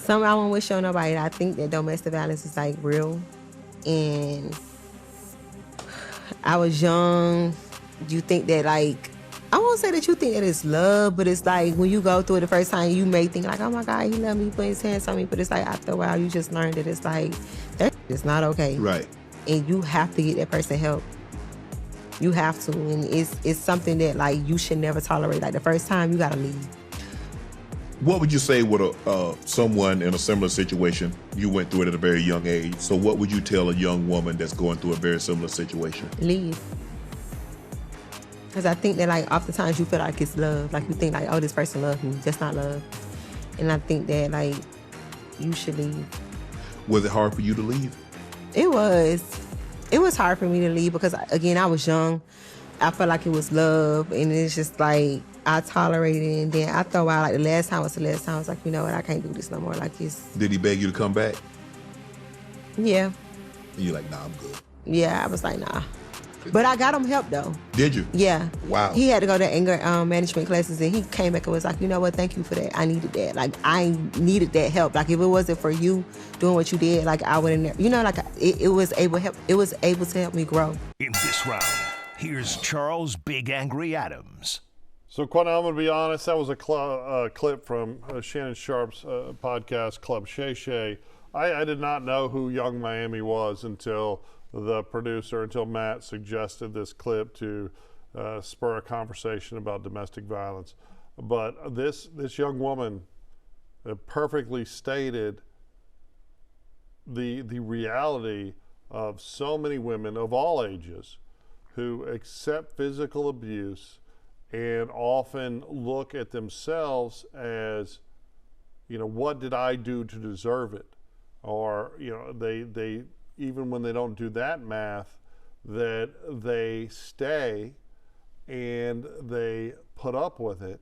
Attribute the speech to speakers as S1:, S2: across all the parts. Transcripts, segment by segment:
S1: Something I won't wish on nobody. I think that domestic violence is like real, and I was young. You think that like, I won't say that you think that it's love, but it's like when you go through it the first time, you may think like, oh my God, he loved me, put his hands on me. But it's like after a while, you just learn that it's like, that is not okay.
S2: Right.
S1: And you have to get that person help. You have to, and it's something that like you should never tolerate. Like the first time, you gotta leave.
S2: What would you say with someone in a similar situation? You went through it at a very young age. So what would you tell a young woman that's going through a very similar situation?
S1: Leave. Because I think that like oftentimes you feel like it's love. Like you think like, oh, this person loves me. That's not love. And I think that like you should leave.
S2: Was it hard for you to leave?
S1: It was. It was hard for me to leave because, again, I was young. I felt like it was love, and it's just like I tolerated it. And then after a while, like the last time was the last time, I was like, you know what, I can't do this no more. Like it's.
S2: Did he beg you to come back?
S1: Yeah.
S2: And you're like, nah, I'm good.
S1: Yeah, I was like, nah. But I got him help though.
S2: Did you?
S1: Yeah.
S2: Wow.
S1: He had to go to anger management classes, and he came back and was like, you know what, thank you for that. I needed that. Like I needed that help. Like if it wasn't for you doing what you did, like I wouldn't. You know, like it was able to help. It was able to help me grow.
S3: In this round, here's Charles Big Angry Adams.
S4: So, Quentin, I'm going to be honest. That was a clip from Shannon Sharp's podcast, Club Shay Shay. I did not know who Young Miami was until Matt suggested this clip to spur a conversation about domestic violence. But this young woman perfectly stated the reality of so many women of all ages who accept physical abuse and often look at themselves as, you know, what did I do to deserve it? Or, you know, they even when they don't do that math, that they stay and they put up with it,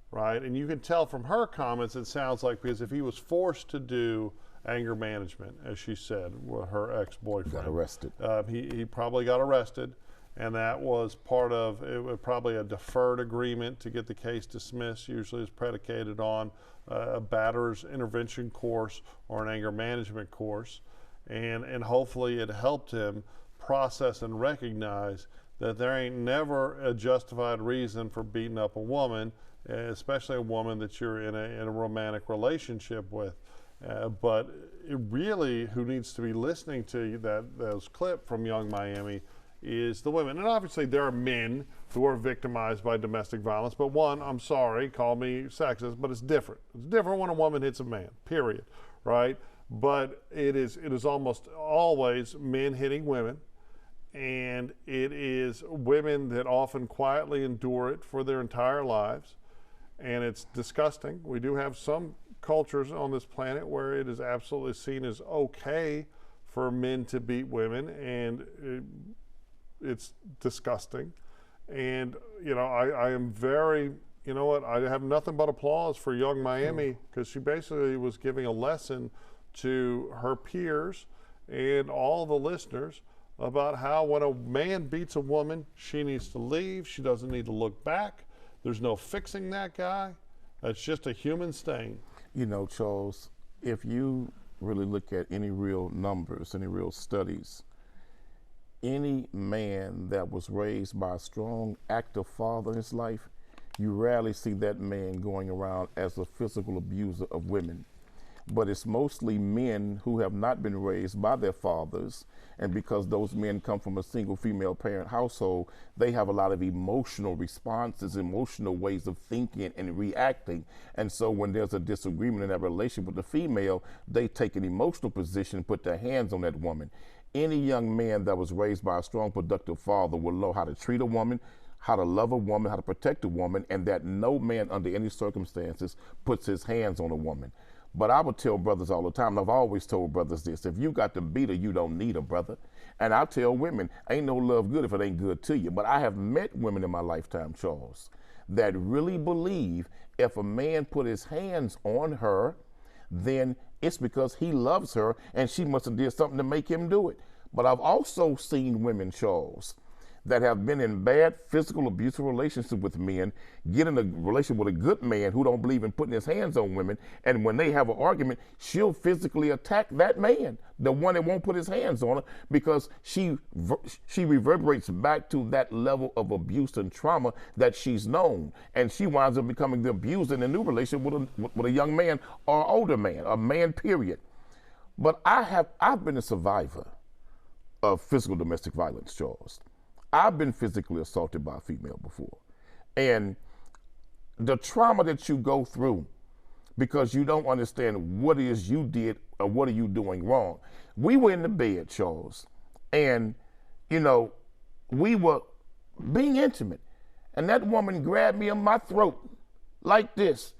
S4: right? And you can tell from her comments, it sounds like, because if he was forced to do anger management, as she said, with her ex-boyfriend.
S5: Got arrested.
S4: He probably got arrested, and that was part of it. Was probably a deferred agreement to get the case dismissed. Usually is predicated on a batterer's intervention course or an anger management course. And hopefully it helped him process and recognize that there ain't never a justified reason for beating up a woman, especially a woman that you're in a romantic relationship with. But it really, who needs to be listening to those clip from Young Miami is the women. And obviously there are men who are victimized by domestic violence, but one, I'm sorry, call me sexist, but it's different. It's different when a woman hits a man, period, right? But it is almost always men hitting women, and it is women that often quietly endure it for their entire lives, and it's disgusting. We do have some cultures on this planet where it is absolutely seen as okay for men to beat women, and it's disgusting. And, you know, I am very, you know what, I have nothing but applause for Young Miami, because she basically was giving a lesson to her peers and all the listeners about how when a man beats a woman, she needs to leave. She doesn't need to look back. There's no fixing that guy. That's just a human stain.
S5: You know, Charles, if you really look at any real numbers, any real studies, any man that was raised by a strong, active father in his life, you rarely see that man going around as a physical abuser of women. But it's mostly men who have not been raised by their fathers, and because those men come from a single female parent household, they have a lot of emotional responses, emotional ways of thinking and reacting. And so when there's a disagreement in that relationship with the female, they take an emotional position and put their hands on that woman. Any young man that was raised by a strong, productive father will know how to treat a woman, how to love a woman, how to protect a woman, and that no man under any circumstances puts his hands on a woman. But I would tell brothers all the time, and I've always told brothers this, if you got to beat her, you don't need her, brother. And I tell women, ain't no love good if it ain't good to you. But I have met women in my lifetime, Charles, that really believe if a man put his hands on her, then it's because he loves her and she must have did something to make him do it. But I've also seen women, Charles, that have been in bad physical abusive relationships with men, get in a relationship with a good man who don't believe in putting his hands on women, and when they have an argument, she'll physically attack that man, the one that won't put his hands on her, because she reverberates back to that level of abuse and trauma that she's known, and she winds up becoming the abuser in a new relationship with a young man or older man, a man, period. But I've been a survivor of physical domestic violence, Charles. I've been physically assaulted by a female before. And the trauma that you go through because you don't understand what it is you did or what are you doing wrong. We were in the bed, Charles, and, you know, we were being intimate. And that woman grabbed me in my throat like this.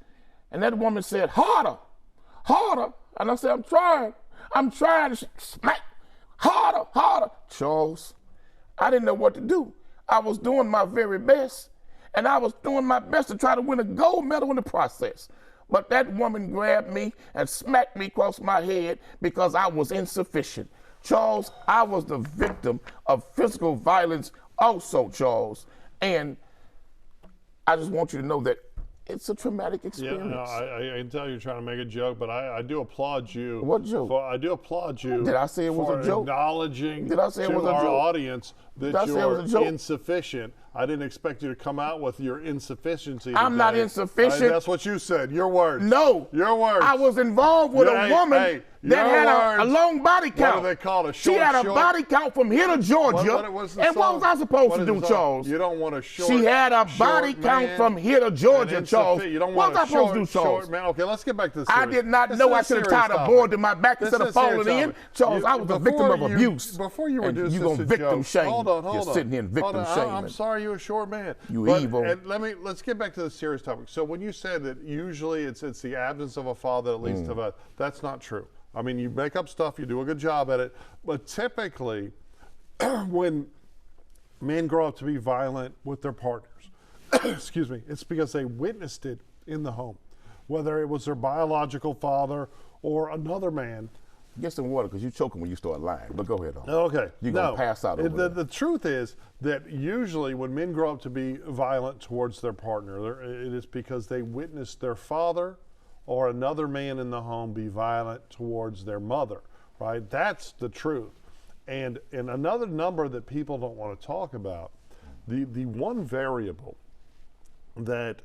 S5: And that woman said, harder, harder. And I said, I'm trying to smack, harder, harder. Charles, I didn't know what to do. I was doing my very best, and I was doing my best to try to win a gold medal in the process. But that woman grabbed me and smacked me across my head because I was insufficient. Charles, I was the victim of physical violence also, Charles. And I just want you to know that it's a traumatic experience.
S4: Yeah, no, I can tell you're trying to make a joke, but I do applaud you.
S5: What joke?
S4: I do applaud you.
S5: Did I say it was a joke?
S4: Acknowledging
S5: Did I say it was a
S4: to our
S5: joke?
S4: audience that you're insufficient. I didn't expect you to come out with your insufficiency.
S5: I'm not insufficient.
S4: That's what you said. Your words.
S5: No.
S4: Your words.
S5: I was involved with a woman that had a long body count.
S4: What do they call it?
S5: She had a body count from here to Georgia. And what was I supposed to do, Charles?
S4: You don't want a short.
S5: She had a body count from here to Georgia, Charles.
S4: You don't
S5: what
S4: want
S5: was I supposed to do, Charles?
S4: Man. Okay, let's get back to this.
S5: I did not know I should have tied a board to my back instead of falling in. Charles, I was a victim of abuse.
S4: Before you reduce
S5: this to victim shame.
S4: Hold on.
S5: You're sitting here in victim shame.
S4: I'm sorry you're a short man.
S5: You evil.
S4: And let's get back to the serious topic. So when you said that usually it's the absence of a father that leads to a, that's not true. I mean, you make up stuff, you do a good job at it, but typically when men grow up to be violent with their partners, excuse me, it's because they witnessed it in the home, whether it was their biological father or another man.
S5: Get some water because you're choking when you start lying, but go ahead on.
S4: Okay.
S5: You're going to pass out over there.
S4: The truth is that usually when men grow up to be violent towards their partner, it is because they witnessed their father or another man in the home be violent towards their mother, right? That's the truth. And another number that people don't want to talk about, the one variable that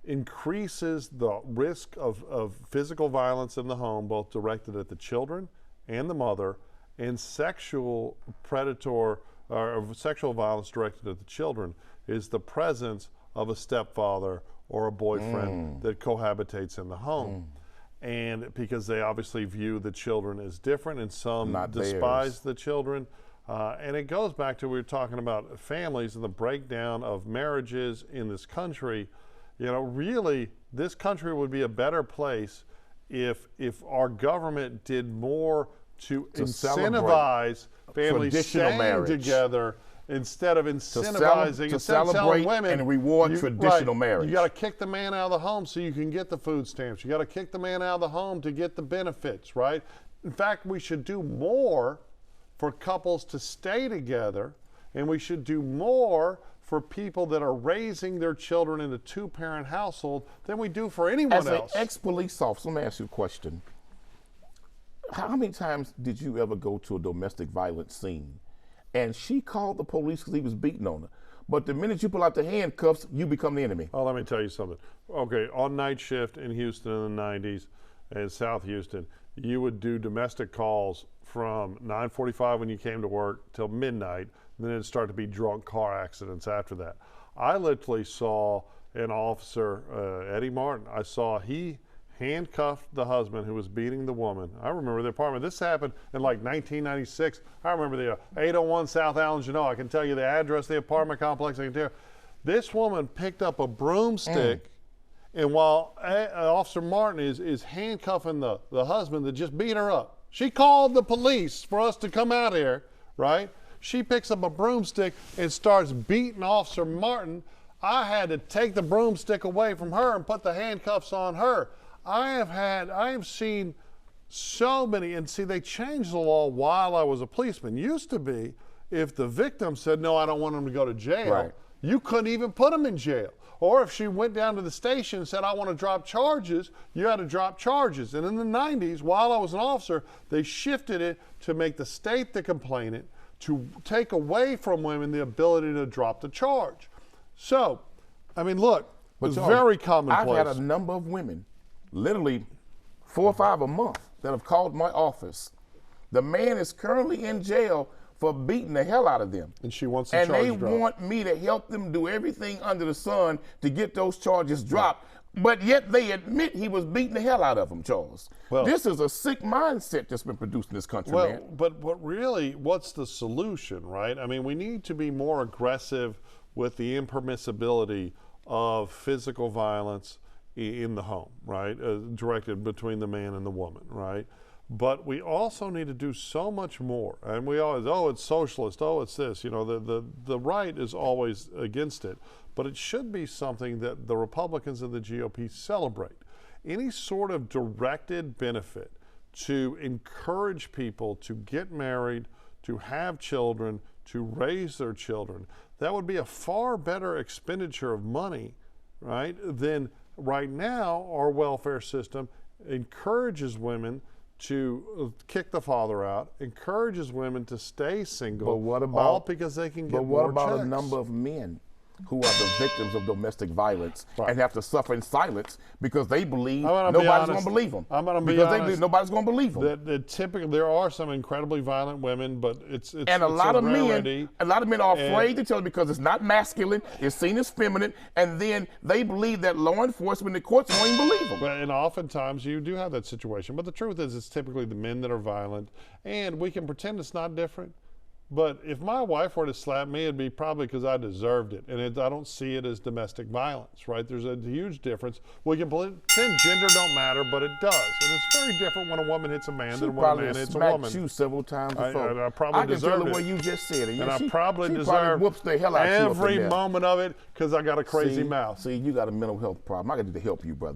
S4: increases the risk of physical violence in the home, both directed at the children and the mother, and sexual predator or sexual violence directed at the children, is the presence of a stepfather or a boyfriend that cohabitates in the home. And because they obviously view the children as different, and some despise the children. And it goes back to, we were talking about families and the breakdown of marriages in this country. You know, really, this country would be a better place if our government did more to incentivize families staying together instead of incentivizing,
S5: to celebrate women and reward traditional marriage.
S4: You got to kick the man out of the home so you can get the food stamps. You got to kick the man out of the home to get the benefits, right? In fact, we should do more for couples to stay together, and we should do more for people that are raising their children in a two-parent household than we do for anyone else.
S5: As an ex-police officer, let me ask you a question. How many times did you ever go to a domestic violence scene and she called the police because he was beating on her, but the minute you pull out the handcuffs, you become the enemy?
S4: Oh, let me tell you something. Okay, on night shift in Houston in the 90s, in South Houston, you would do domestic calls from 9:45 when you came to work till midnight. Then it'd start to be drunk car accidents after that. I literally saw an officer, Eddie Martin, he handcuffed the husband who was beating the woman. I remember the apartment. This happened in like 1996. I remember the 801 South Allen Genoa. I can tell you the address, the apartment complex. I can tell you. This woman picked up a broomstick, and while Officer Martin is handcuffing the husband that just beat her up, she called the police for us to come out here, right? She picks up a broomstick and starts beating Officer Martin. I had to take the broomstick away from her and put the handcuffs on her. I have seen so many, and see, they changed the law while I was a policeman. Used to be, if the victim said, no, I don't want him to go to jail,
S5: Right.
S4: you couldn't even put him in jail. Or if she went down to the station and said, I want to drop charges, you had to drop charges. And in the 90s, while I was an officer, they shifted it to make the state the complainant, to take away from women the ability to drop the charge. So, I mean, look, it's very commonplace.
S5: I've had a number of women, literally 4 or 5 a month, that have called my office. The man is currently in jail for beating the hell out of them.
S4: And she wants the
S5: and
S4: charge
S5: they
S4: dropped.
S5: want me to help them do everything under the sun to get those charges dropped. But yet they admit he was beating the hell out of them, Charles.
S4: Well,
S5: this is a sick mindset that's been produced in this country, man.
S4: But what's the solution, right? I mean, we need to be more aggressive with the impermissibility of physical violence in the home, right? Directed between the man and the woman, right? But we also need to do so much more. And we always, oh, it's socialist, oh, it's this. You know, the right is always against it. But it should be something that the Republicans and the GOP celebrate. Any sort of directed benefit to encourage people to get married, to have children, to raise their children, that would be a far better expenditure of money, right, than right now our welfare system encourages women to kick the father out, encourages women to stay single,
S5: But what about,
S4: all because they can get
S5: but
S4: more
S5: what about
S4: checks.
S5: a number of men who are the victims of domestic violence and have to suffer in silence because they believe nobody's going to believe them?
S4: I'm going to be
S5: because
S4: honest.
S5: they believe nobody's going to believe them.
S4: That typically there are some incredibly violent women, but it's
S5: And a lot of
S4: rarity.
S5: men are afraid to tell it because it's not masculine, it's seen as feminine, and then they believe that law enforcement and the courts won't even believe them.
S4: And oftentimes you do have that situation. But the truth is it's typically the men that are violent, and we can pretend it's not different. But if my wife were to slap me, it'd be probably because I deserved it. And I don't see it as domestic violence, right? There's a huge difference. We can pretend gender don't matter, but it does. And it's very different when a woman hits a man than when a man hits a woman.
S5: You several times before.
S4: I probably
S5: can tell
S4: deserve
S5: the
S4: it.
S5: way you just said it.
S4: And I
S5: she
S4: probably
S5: probably
S4: deserve
S5: whoops the hell out of you up in
S4: every
S5: there.
S4: moment of it because I got a crazy mouth.
S5: See, you got a mental health problem. I got to help you, brother.